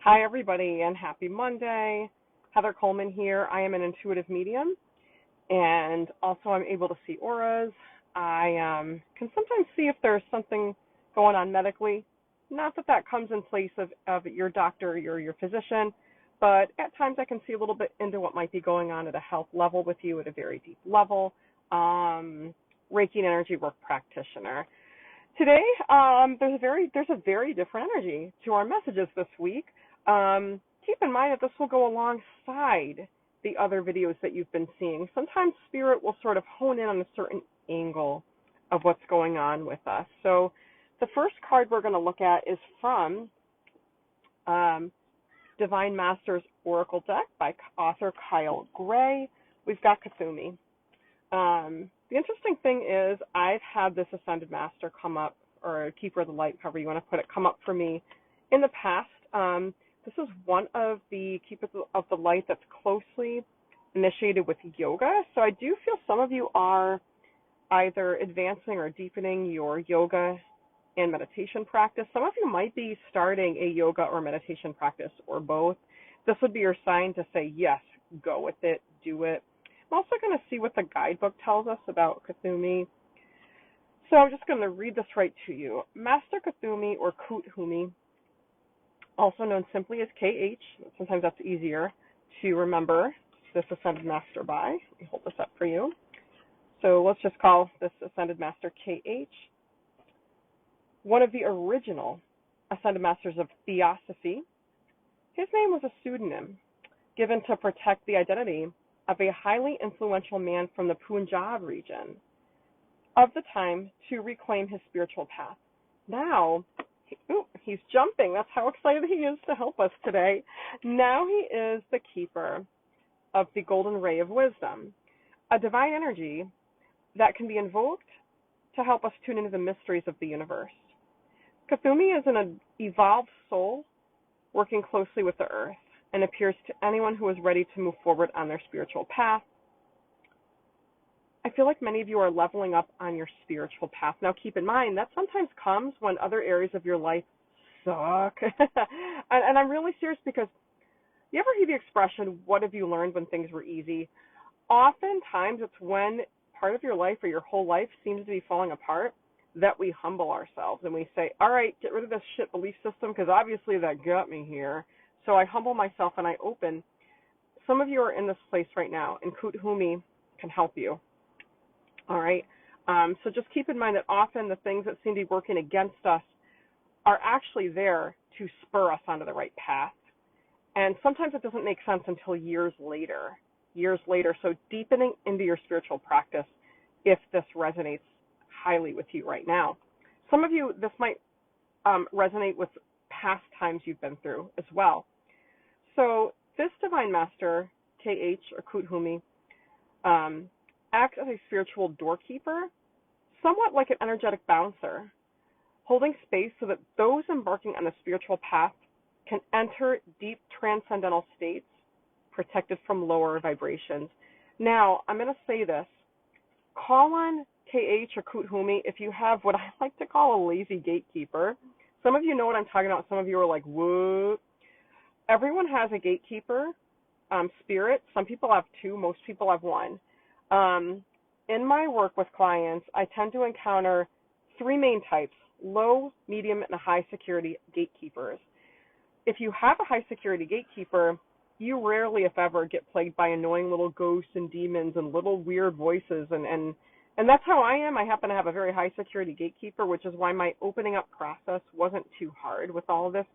Hi, everybody, and happy Monday. Heather Coleman here. I am an intuitive medium, and also I'm able to see auras. I can sometimes see if there's something going on medically. Not that that comes in place of your doctor or your physician, but at times I can see a little bit into what might be going on at a health level with you at a very deep level. Reiki and energy work practitioner. Today, there's a very different energy to our messages this week. Keep in mind that this will go alongside the other videos that you've been seeing. Sometimes spirit will sort of hone in on a certain angle of what's going on with us. So the first card we're going to look at is from Divine Masters Oracle deck by author Kyle Gray. We've got Kuthumi. The interesting thing is I've had this Ascended Master come up, or Keeper of the Light, however you want to put it, come up for me in the past. This is one of the Keepers of the Light that's closely initiated with yoga. So I do feel some of you are either advancing or deepening your yoga and meditation practice. Some of you might be starting a yoga or meditation practice or both. This would be your sign to say, yes, go with it, do it. I'm also going to see what the guidebook tells us about Kuthumi. So I'm just going to read this right to you. Master Kuthumi, or Kuthumi, also known simply as KH, sometimes that's easier to remember this Ascended Master by. Let me hold this up for you. So let's just call this Ascended Master KH. One of the original Ascended Masters of Theosophy. His name was a pseudonym given to protect the identity of a highly influential man from the Punjab region of the time to reclaim his spiritual path. Now, he's jumping. That's how excited he is to help us today. Now he is the keeper of the golden ray of wisdom, a divine energy that can be invoked to help us tune into the mysteries of the universe. Kuthumi is an evolved soul working closely with the earth and appears to anyone who is ready to move forward on their spiritual path. I feel like many of you are leveling up on your spiritual path. Now, keep in mind, that sometimes comes when other areas of your life suck. and I'm really serious, because you ever hear the expression, what have you learned when things were easy? Oftentimes, it's when part of your life or your whole life seems to be falling apart that we humble ourselves and we say, all right, get rid of this shit belief system, because obviously that got me here. So I humble myself and I open. Some of you are in this place right now, and Kuthumi can help you. All right? So just keep in mind that often the things that seem to be working against us are actually there to spur us onto the right path. And sometimes it doesn't make sense until years later. So deepening into your spiritual practice, if this resonates highly with you right now. Some of you, this might resonate with past times you've been through as well. So this Divine Master, KH or Kuthumi, acts as a spiritual doorkeeper, somewhat like an energetic bouncer, holding space so that those embarking on a spiritual path can enter deep transcendental states protected from lower vibrations. Now, I'm going to say this. Call on KH or Kuthumi if you have what I like to call a lazy gatekeeper. Some of you know what I'm talking about. Some of you are like, whoa. Everyone has a gatekeeper spirit. Some people have two. Most people have one. In my work with clients, I tend to encounter three main types: low, medium, and high security gatekeepers. If you have a high security gatekeeper, you rarely, if ever, get plagued by annoying little ghosts and demons and little weird voices. And that's how I am. I happen to have a very high security gatekeeper, which is why my opening up process wasn't too hard with all of this.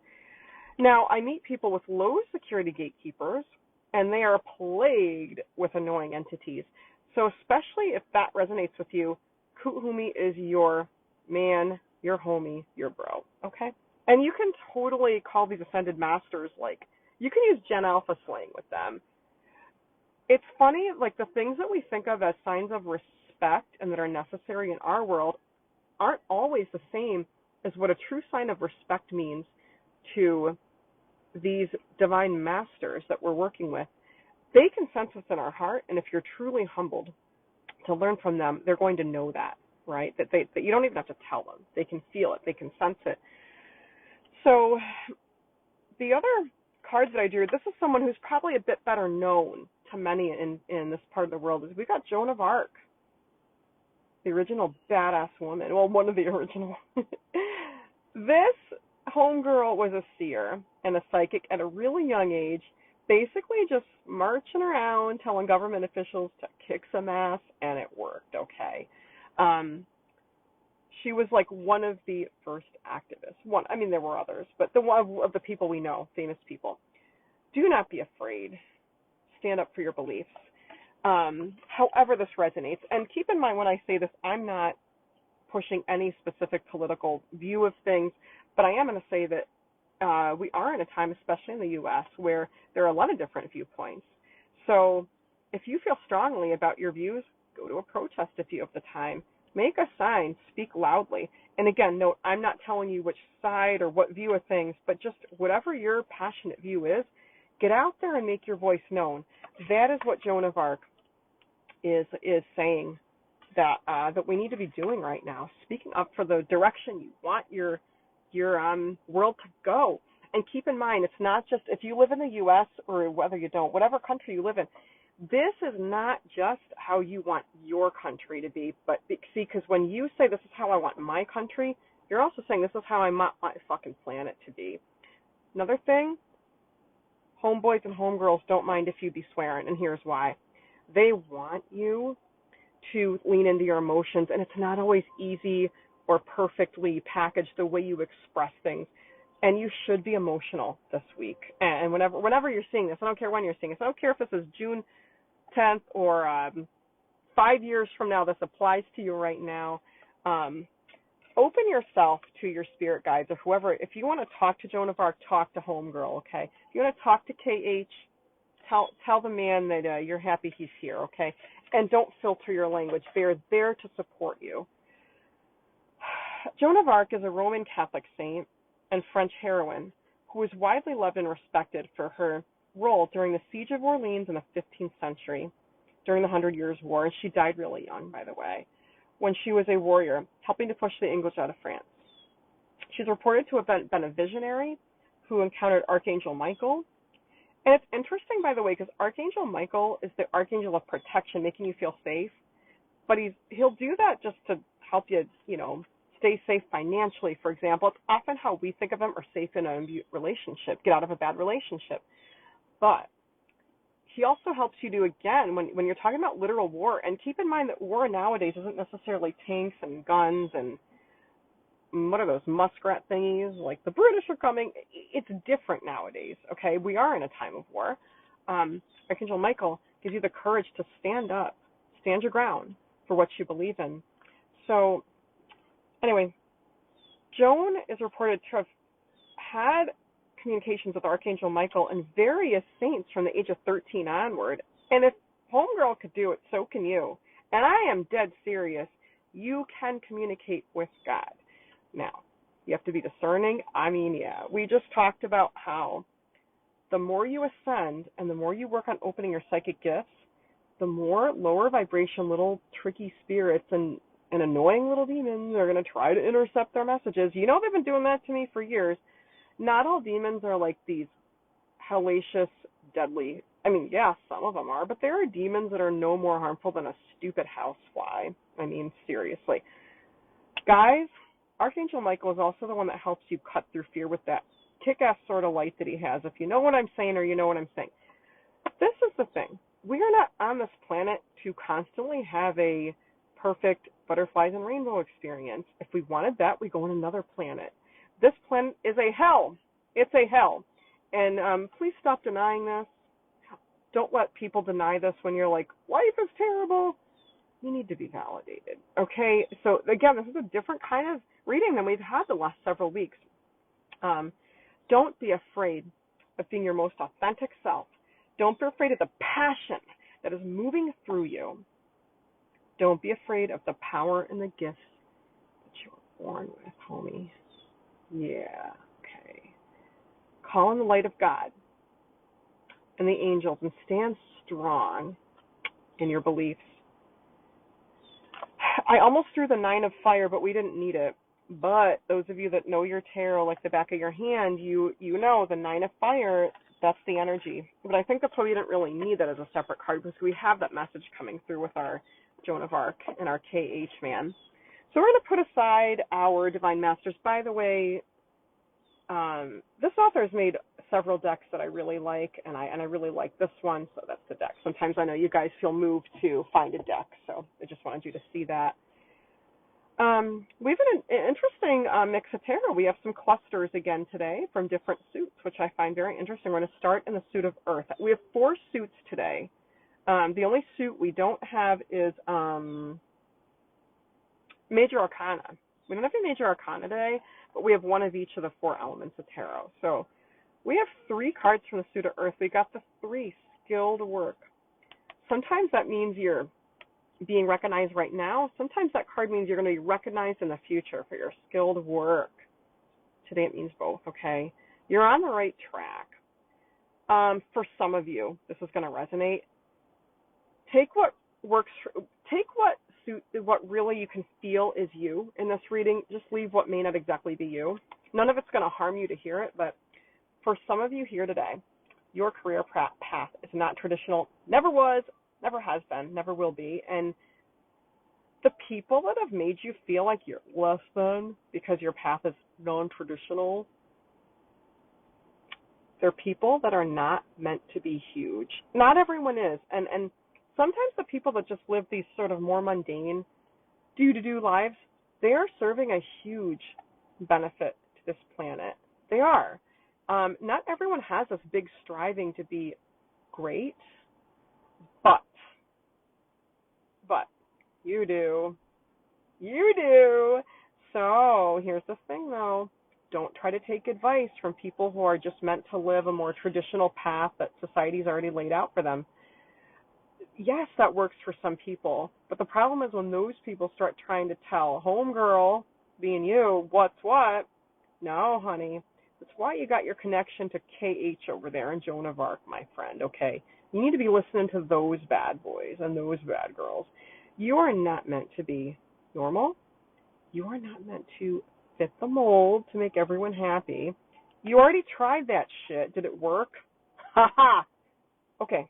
Now, I meet people with low security gatekeepers, and they are plagued with annoying entities. So especially if that resonates with you, Kuthumi is your man, your homie, your bro, okay? And you can totally call these Ascended Masters, like, you can use Gen Alpha slang with them. It's funny, like, the things that we think of as signs of respect and that are necessary in our world aren't always the same as what a true sign of respect means to these Divine Masters that we're working with. They can sense what's in our heart, and if you're truly humbled to learn from them, they're going to know that, right? That you don't even have to tell them. They can feel it. They can sense it. So the other cards that I drew, this is someone who's probably a bit better known to many in this part of the world, is we got Joan of Arc, the original badass woman. Well, one of the original. This homegirl was a seer and a psychic at a really young age, basically just marching around telling government officials to kick some ass, and it worked, okay? She was like one of the first activists. I mean, there were others, but the one of the people we know, famous people. Do not be afraid. Stand up for your beliefs. However this resonates. And keep in mind when I say this, I'm not pushing any specific political view of things, but I am going to say that we are in a time, especially in the U.S., where there are a lot of different viewpoints. So if you feel strongly about your views, go to a protest if you have the time. Make a sign, speak loudly. And again, note, I'm not telling you which side or what view of things, but just whatever your passionate view is, get out there and make your voice known. That is what Joan of Arc is saying that we need to be doing right now, speaking up for the direction you want your world to go. And keep in mind, it's not just if you live in the U.S. or whether you don't, whatever country you live in, this is not just how you want your country to be, but see, because when you say this is how I want my country, you're also saying this is how I want my fucking planet to be. Another thing, homeboys and homegirls don't mind if you be swearing, and here's why. They want you to lean into your emotions, and it's not always easy or perfectly packaged the way you express things. And you should be emotional this week. And whenever you're seeing this, I don't care when you're seeing this. I don't care if this is June 10th or 5 years from now. This applies to you right now. Open yourself to your spirit guides or whoever. If you want to talk to Joan of Arc, talk to Homegirl, okay? If you want to talk to KH, tell the man that you're happy he's here, okay? And don't filter your language. They're there to support you. Joan of Arc is a Roman Catholic saint and French heroine who was widely loved and respected for her role during the Siege of Orleans in the 15th century, during the 100 Years' War, and she died really young, by the way, when she was a warrior, helping to push the English out of France. She's reported to have been a visionary who encountered Archangel Michael. And it's interesting, by the way, because Archangel Michael is the archangel of protection, making you feel safe, but he'll do that just to help you, stay safe financially, for example. It's often how we think of him, or safe in a relationship, get out of a bad relationship. But he also helps you do, again, when you're talking about literal war, and keep in mind that war nowadays isn't necessarily tanks and guns and what are those muskrat thingies, like the British are coming. It's different nowadays, okay? We are in a time of war. Archangel Michael gives you the courage to stand up, stand your ground for what you believe in. So anyway, Joan is reported to have had communications with Archangel Michael and various saints from the age of 13 onward. And if Homegirl could do it, so can you. And I am dead serious. You can communicate with God. Now, you have to be discerning. I mean, yeah, we just talked about how the more you ascend and the more you work on opening your psychic gifts, the more lower vibration little tricky spirits and annoying little demons are going to try to intercept their messages. They've been doing that to me for years. Not all demons are like these hellacious, deadly. I mean, yeah, some of them are, but there are demons that are no more harmful than a stupid housefly. I mean, seriously. Guys, Archangel Michael is also the one that helps you cut through fear with that kick-ass sort of light that he has, if you know what I'm saying or you know what I'm saying. This is the thing. We are not on this planet to constantly have a perfect butterflies and rainbow experience. If we wanted that, we go on another planet. This planet is a hell. It's a hell. And please stop denying this. Don't let people deny this when you're like, life is terrible. You need to be validated. Okay? So, again, this is a different kind of reading than we've had the last several weeks. Don't be afraid of being your most authentic self. Don't be afraid of the passion that is moving through you. Don't be afraid of the power and the gifts that you were born with, homie. Yeah, okay. Call on the light of God and the angels and stand strong in your beliefs. I almost threw the 9 of fire, but we didn't need it. But those of you that know your tarot like the back of your hand, you know the Nine of Fire, that's the energy. But I think that's why we didn't really need that as a separate card, because we have that message coming through with our Joan of Arc and our KH man. So we're going to put aside our Divine Masters. By the way, this author has made several decks that I really like, and I really like this one, so that's the deck. Sometimes I know you guys feel moved to find a deck, so I just wanted you to see that. We have an interesting mix of tarot. We have some clusters again today from different suits, which I find very interesting. We're going to start in the suit of Earth. We have 4 suits today. The only suit we don't have is Major Arcana. We don't have any Major Arcana today, but we have one of each of the 4 elements of tarot. So we have 3 cards from the suit of Earth. We got the 3, skilled work. Sometimes that means you're being recognized right now. Sometimes that card means you're going to be recognized in the future for your skilled work. Today it means both, okay? You're on the right track. For some of you, this is going to resonate. Take what works, what really you can feel is you in this reading. Just leave what may not exactly be you. None of it's going to harm you to hear it, but for some of you here today, your career path is not traditional, never was, never has been, never will be, and the people that have made you feel like you're less than because your path is non-traditional, they're people that are not meant to be huge. Not everyone is, and sometimes the people that just live these sort of more mundane do lives, they are serving a huge benefit to this planet. They are. Not everyone has this big striving to be great, but you do. You do. So here's the thing, though. Don't try to take advice from people who are just meant to live a more traditional path that society's already laid out for them. Yes, that works for some people, but the problem is when those people start trying to tell homegirl, being you, what's what. No, honey. That's why you got your connection to KH over there and Joan of Arc, my friend, okay? You need to be listening to those bad boys and those bad girls. You are not meant to be normal. You are not meant to fit the mold to make everyone happy. You already tried that shit. Did it work? Ha ha! Okay.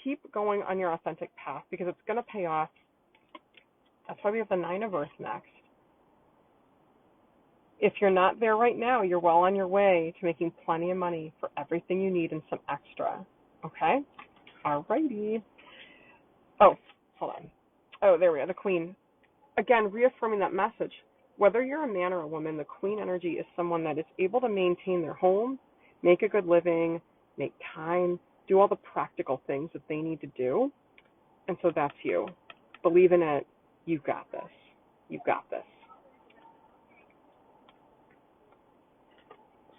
Keep going on your authentic path because it's going to pay off. That's why we have the 9 of Earth next. If you're not there right now, you're well on your way to making plenty of money for everything you need and some extra. Okay? Alrighty. Oh, hold on. Oh, there we are, the Queen. Again, reaffirming that message. Whether you're a man or a woman, the Queen energy is someone that is able to maintain their home, make a good living, make time, do all the practical things that they need to do. And so that's you. Believe in it. You've got this. You've got this.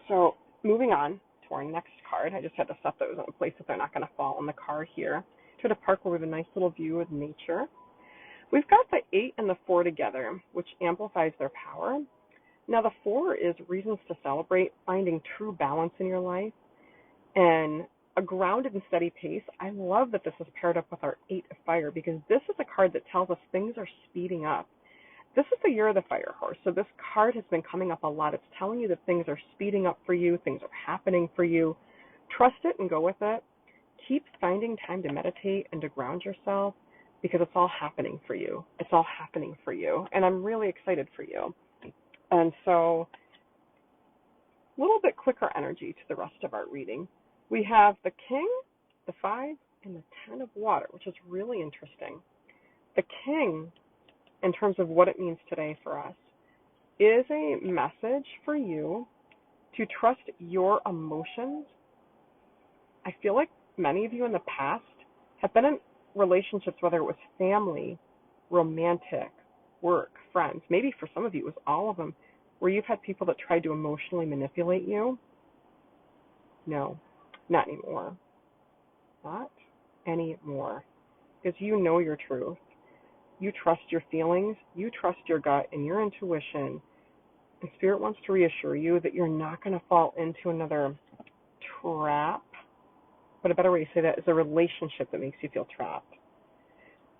So moving on to our next card. I just had to set those in a place that they're not going to fall on the card here. To the park where we have a nice little view of nature. We've got the 8 and the 4 together, which amplifies their power. Now the 4 is reasons to celebrate, finding true balance in your life, and a grounded and steady pace. I love that this is paired up with our 8 of Fire because this is a card that tells us things are speeding up. This is the year of the fire horse, so this card has been coming up a lot. It's telling you that things are speeding up for you, things are happening for you. Trust it and go with it. Keep finding time to meditate and to ground yourself because it's all happening for you. It's all happening for you, and I'm really excited for you. And so a little bit quicker energy to the rest of our reading. We have the King, the 5, and the 10 of water, which is really interesting. The King, in terms of what it means today for us, is a message for you to trust your emotions. I feel like many of you in the past have been in relationships, whether it was family, romantic, work, friends, maybe for some of you it was all of them, where you've had people that tried to emotionally manipulate you. No, not anymore. Not anymore. Because you know your truth. You trust your feelings, you trust your gut and your intuition, and Spirit wants to reassure you that you're not going to fall into another trap, but a better way to say that is a relationship that makes you feel trapped.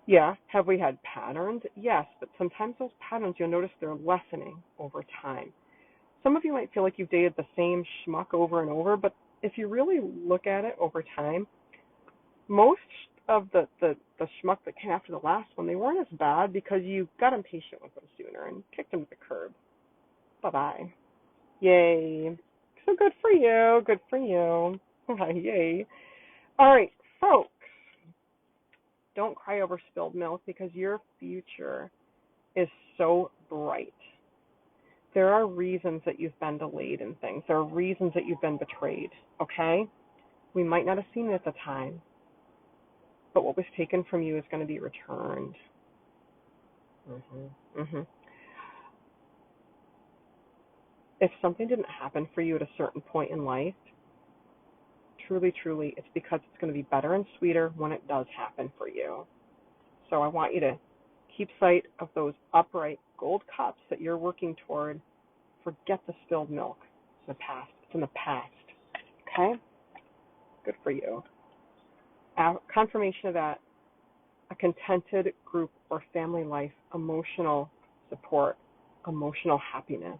Yeah, have we had patterns? Yes, but sometimes those patterns, you'll notice they're lessening over time. Some of you might feel like you've dated the same schmuck over and over, but if you really look at it over time, most of the schmuck that came after the last one, they weren't as bad because you got impatient with them sooner and kicked them to the curb. Bye-bye. Yay. So good for you. Good for you. Yay. All right, folks, don't cry over spilled milk because your future is so bright. There are reasons that you've been delayed in things. There are reasons that you've been betrayed, okay? We might not have seen it at the time, but what was taken from you is going to be returned. If something didn't happen for you at a certain point in life, truly, truly, it's because it's going to be better and sweeter when it does happen for you. So I want you to keep sight of those upright gold cups that you're working toward. Forget the spilled milk. It's in the past. It's in the past. Okay? Good for you. Confirmation of that, a contented group or family life, emotional support, emotional happiness.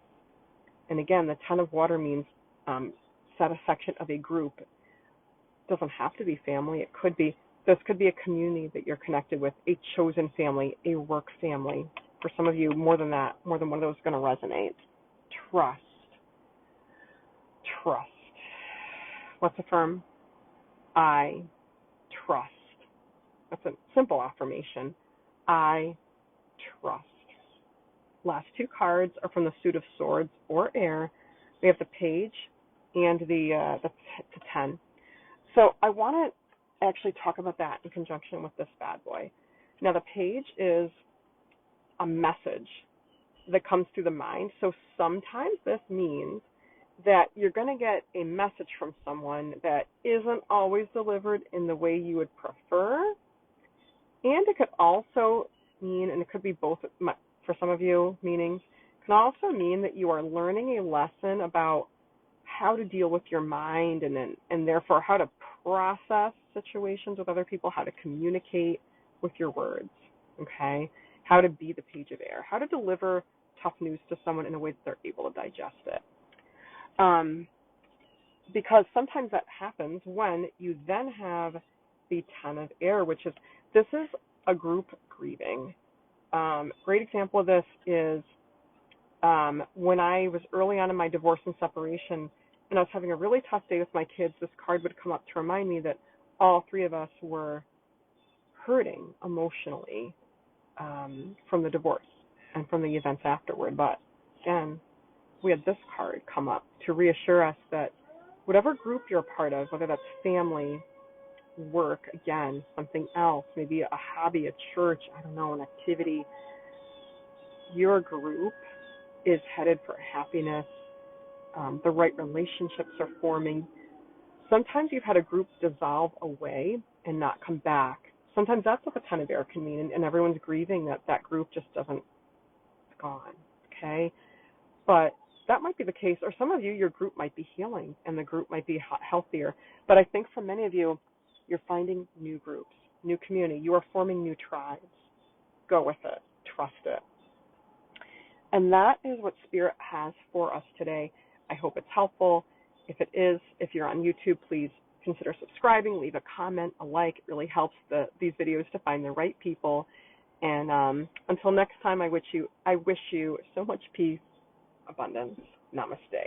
And again, the Ten of Water means set a section of a group. It doesn't have to be family. It could be, this could be a community that you're connected with, a chosen family, a work family. For some of you, more than that, more than one of those is going to resonate. Trust. Trust. Let's affirm, I trust. That's a simple affirmation. I trust. Last two cards are from the Suit of Swords or Air. We have the Page and the 10. So I want to actually talk about that in conjunction with this bad boy. Now the Page is a message that comes through the mind. So sometimes this means that you're going to get a message from someone that isn't always delivered in the way you would prefer. And it could also mean, and it could be both for some of you, meanings, it can also mean that you are learning a lesson about how to deal with your mind and therefore how to process situations with other people, how to communicate with your words, okay? How to be the Page of Air, how to deliver tough news to someone in a way that they're able to digest it. Because sometimes that happens when you then have the Ten of Air, which is, this is a group grieving. Great example of this is when I was early on in my divorce and separation, and I was having a really tough day with my kids, this card would come up to remind me that all three of us were hurting emotionally from the divorce and from the events afterward. But again, we had this card come up to reassure us that whatever group you're a part of, whether that's family, work, again, something else, maybe a hobby, a church, I don't know, an activity, your group is headed for happiness. The right relationships are forming. Sometimes you've had a group dissolve away and not come back. Sometimes that's what the Ten of Air can mean, and everyone's grieving that that group just doesn't, it's gone, okay? But that might be the case, or some of you, your group might be healing, and the group might be healthier. But I think for many of you, you're finding new groups, new community. You are forming new tribes. Go with it. Trust it. And that is what Spirit has for us today. I hope it's helpful. If it is, if you're on YouTube, please consider subscribing, leave a comment, a like. It really helps these videos to find the right people. And until next time, I wish you so much peace, abundance. Namaste.